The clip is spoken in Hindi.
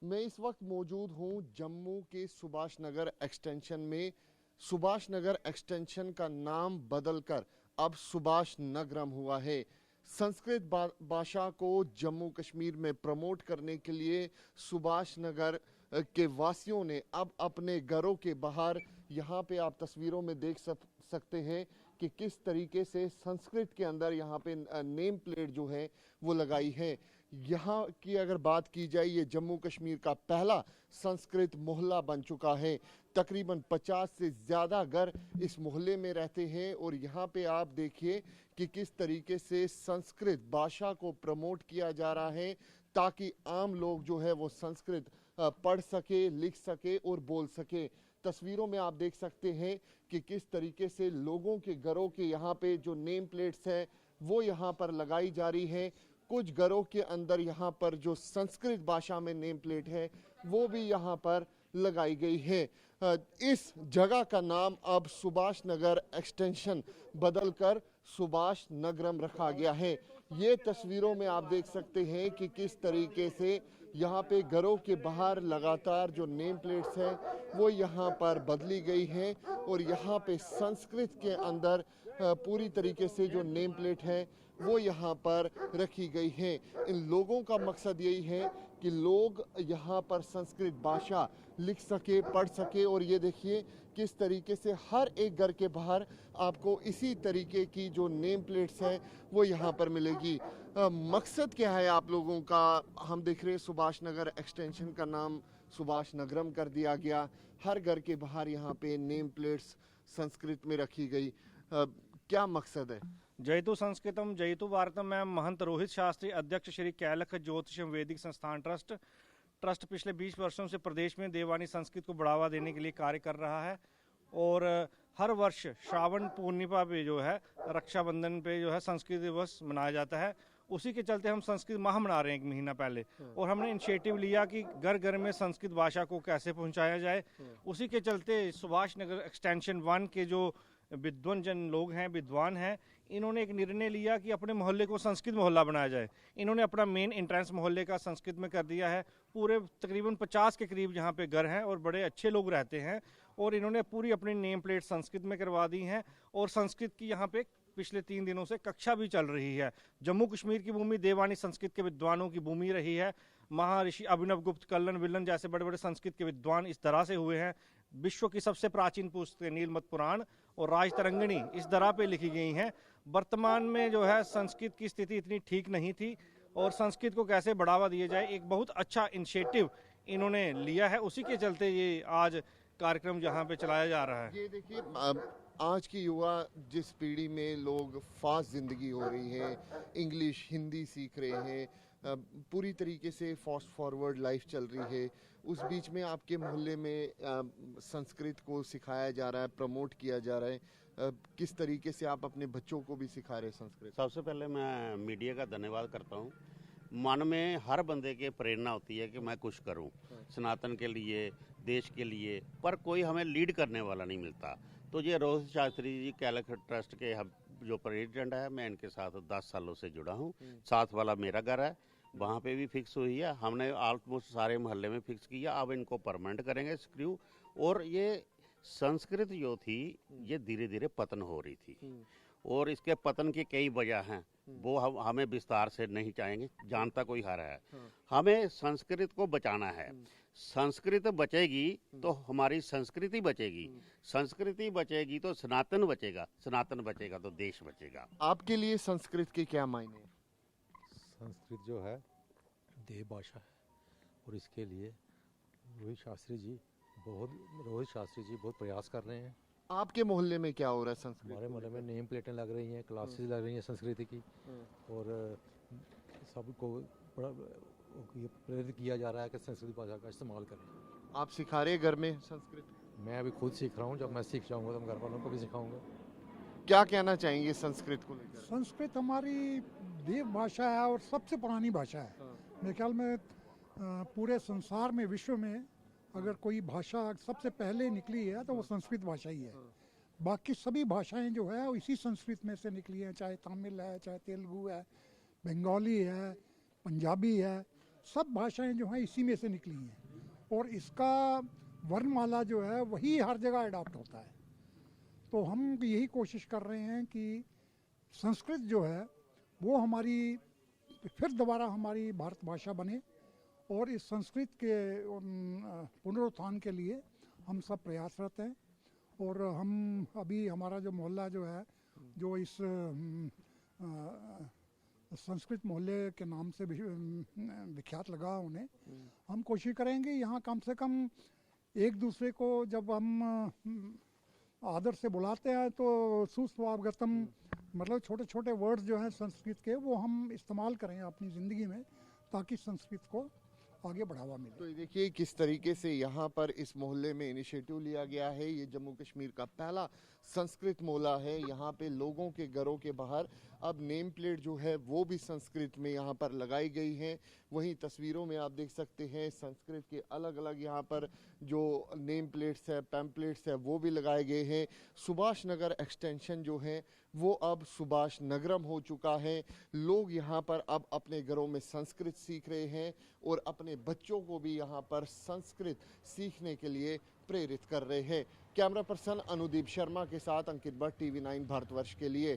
मैं इस वक्त मौजूद हूं जम्मू के सुभाष नगर एक्सटेंशन में। सुभाष नगर एक्सटेंशन का नाम बदलकर अब सुभाष नगरम हुआ है। संस्कृत भाषा को जम्मू कश्मीर में प्रमोट करने के लिए सुभाष नगर के वासियों ने अब अपने घरों के बाहर, यहाँ पे आप तस्वीरों में देख सकते हैं कि किस तरीके से संस्कृत के अंदर यहाँ पे नेम प्लेट जो है वो लगाई है। यहाँ की अगर बात की जाए, ये जम्मू कश्मीर का पहला संस्कृत मोहल्ला बन चुका है। तकरीबन 50 से ज़्यादा घर इस मोहल्ले में रहते हैं और यहाँ पे आप देखिए कि किस तरीके से संस्कृत भाषा को प्रमोट किया जा रहा है ताकि आम लोग जो है वो संस्कृत पढ़ सके, लिख सके और बोल सके। तस्वीरों में आप देख सकते हैं कि किस तरीके से लोगों के घरों के यहाँ पे जो नेम प्लेट्स हैं वो यहाँ पर लगाई जा रही है। कुछ घरों के अंदर यहाँ पर जो संस्कृत भाषा में नेम प्लेट है वो भी यहाँ पर लगाई गई है। इस जगह का नाम अब सुभाष नगर एक्सटेंशन बदलकर सुभाष नगरम रखा गया है। ये तस्वीरों में आप देख सकते हैं कि किस तरीके से यहाँ पे घरों के बाहर लगातार जो नेम प्लेट्स हैं वो यहाँ पर बदली गई हैं और यहाँ पे संस्कृत के अंदर पूरी तरीके से जो नेम प्लेट है वो यहाँ पर रखी गई है। इन लोगों का मकसद यही है कि लोग यहाँ पर संस्कृत भाषा लिख सके, पढ़ सके। और ये देखिए किस तरीके से हर एक घर के बाहर आपको इसी तरीके की जो नेम प्लेट्स हैं वो यहाँ पर मिलेगी। मकसद क्या है आप लोगों का? हम देख रहे हैं सुभाष नगर एक्सटेंशन का नाम सुभाष नगरम कर दिया गया। हर घर के बाहर यहाँ पे नेम प्लेट्स संस्कृत में रखी गई। क्या मकसद है? जयतु संस्कृतम जयतु भारतम। मैं महंत रोहित शास्त्री, अध्यक्ष श्री कैलख ज्योतिषम वैदिक संस्थान ट्रस्ट पिछले 20 वर्षों से प्रदेश में देवानी संस्कृत को बढ़ावा देने के लिए कार्य कर रहा है और हर वर्ष श्रावण पूर्णिमा पे जो है, रक्षाबंधन पे जो है संस्कृत दिवस मनाया जाता है। उसी के चलते हम संस्कृत माह मना रहे हैं 1 महीना पहले और हमने इनिशिएटिव लिया कि घर घर में संस्कृत भाषा को कैसे पहुंचाया जाए। उसी के चलते सुभाष नगर एक्सटेंशन 1 के जो विद्वान जन लोग हैं, विद्वान हैं, इन्होंने एक निर्णय लिया कि अपने मोहल्ले को संस्कृत मोहल्ला बनाया जाए। इन्होंने अपना मेन एंट्रेंस मोहल्ले का संस्कृत में कर दिया है। पूरे तकरीबन 50 के करीब यहाँ पे घर हैं और बड़े अच्छे लोग रहते हैं और इन्होंने पूरी अपनी नेम प्लेट संस्कृत में करवा दी हैं और संस्कृत की यहाँ पे पिछले 3 दिनों से कक्षा भी चल रही है। जम्मू कश्मीर की भूमि देवानी संस्कृत के विद्वानों की भूमि रही है। महर्षि अभिनव गुप्त, कल्लन विल्लन जैसे बड़े बड़े संस्कृत के विद्वान इस तरह से हुए हैं। विश्व की सबसे प्राचीन पुस्तक नीलमत पुराण और राजतरंगिणी इस दरा पे लिखी गई हैं। वर्तमान में जो है संस्कृत की स्थिति इतनी ठीक नहीं थी और संस्कृत को कैसे बढ़ावा दिया जाए, एक बहुत अच्छा इनिशिएटिव इन्होंने लिया है। उसी के चलते ये आज कार्यक्रम यहाँ पे चलाया जा रहा है। ये देखिए, आज की युवा जिस पीढ़ी में लोग फास्ट ज़िंदगी हो रही है, इंग्लिश हिंदी सीख रहे हैं, पूरी तरीके से फास्ट फॉरवर्ड लाइफ चल रही है, उस बीच में आपके मोहल्ले में संस्कृत को सिखाया जा रहा है, प्रमोट किया जा रहा है। किस तरीके से आप अपने बच्चों को भी सिखा रहे हैं संस्कृत? सबसे पहले मैं मीडिया का धन्यवाद करता हूँ। मन में हर बंदे के प्रेरणा होती है कि मैं कुछ करूं सनातन के लिए, देश के लिए, पर कोई हमें लीड करने वाला नहीं मिलता। तो ये रोहित शास्त्री जी कैलख ट्रस्ट के जो प्रेसिडेंट है, मैं इनके साथ 10 सालों से जुड़ा हूं। साथ वाला मेरा घर है, वहाँ पे भी फिक्स हुई है। हमने ऑलमोस्ट सारे मोहल्ले में फिक्स किया। अब इनको परमानेंट करेंगे स्क्रू। और ये संस्कृत जो थी ये धीरे धीरे पतन हो रही थी और इसके पतन की कई वजह हैं, वो हमें विस्तार से नहीं चाहेंगे, जानता कोई हर है। हमें संस्कृत को बचाना है। संस्कृत बचेगी तो हमारी संस्कृति बचेगी, संस्कृति बचेगी तो सनातन बचेगा, सनातन बचेगा तो देश बचेगा। आपके लिए संस्कृत के क्या मायने? संस्कृत जो है देव भाषा है और इसके लिए रोहित शास्त्री जी बहुत प्रयास कर रहे हैं। आपके मोहल्ले में क्या हो रहा है संस्कृत? हमारे मोहल्ले में नेम प्लेटें लग रही हैं, क्लासेस लग रही हैं संस्कृत की और सबको बड़ा ये प्रेरित किया जा रहा है कि संस्कृत भाषा का इस्तेमाल करें। आप सिखा रहे हैं घर में संस्कृत? मैं अभी खुद सीख रहा हूँ। जब मैं सीख जाऊँगा तो मैं घर वालों को भी सिखाऊंगा। क्या कहना चाहेंगे संस्कृत को लेकर? संस्कृत हमारी देव भाषा है और सबसे पुरानी भाषा है। मेरे ख्याल में पूरे संसार में, विश्व में अगर कोई भाषा सबसे पहले निकली है तो वो संस्कृत भाषा ही है। बाकी सभी भाषाएं जो है वो इसी संस्कृत में से निकली हैं, चाहे तमिल है, चाहे तेलुगु है, बंगाली है, पंजाबी है, सब भाषाएं जो हैं इसी में से निकली हैं और इसका वर्णमाला जो है वही हर जगह अडॉप्ट होता है। तो हम यही कोशिश कर रहे हैं कि संस्कृत जो है वो हमारी फिर दोबारा हमारी भारत भाषा बने और इस संस्कृत के पुनरुत्थान के लिए हम सब प्रयासरत हैं। और हम अभी हमारा जो मोहल्ला जो है जो इस संस्कृत मोहल्ले के नाम से विख्यात लगा उन्हें, हम कोशिश करेंगे यहाँ कम से कम एक दूसरे को जब हम आदर से बुलाते हैं तो सुस्वागतम मतलब छोटे छोटे वर्ड्स जो हैं संस्कृत के वो हम इस्तेमाल करें अपनी ज़िंदगी में ताकि संस्कृत को आगे बढ़ावा मिले। तो देखिए किस तरीके से यहाँ पर इस मोहल्ले में इनिशिएटिव लिया गया है। ये जम्मू कश्मीर का पहला संस्कृत मोहल्ला है। यहाँ पे लोगों के घरों के बाहर अब नेम प्लेट जो है वो भी संस्कृत में यहाँ पर लगाई गई है। वहीं तस्वीरों में आप देख सकते हैं संस्कृत के अलग अलग यहाँ पर जो नेम प्लेट्स है पैम्पलेट्स है वो भी लगाए गए हैं। सुभाष नगर एक्सटेंशन जो है वो अब सुभाष नगरम हो चुका है। लोग यहाँ पर अब अपने घरों में संस्कृत सीख रहे हैं और अपने बच्चों को भी यहाँ पर संस्कृत सीखने के लिए प्रेरित कर रहे हैं। कैमरा पर्सन अनुदीप शर्मा के साथ अंकित भट्ट, TV9 भारतवर्ष के लिए।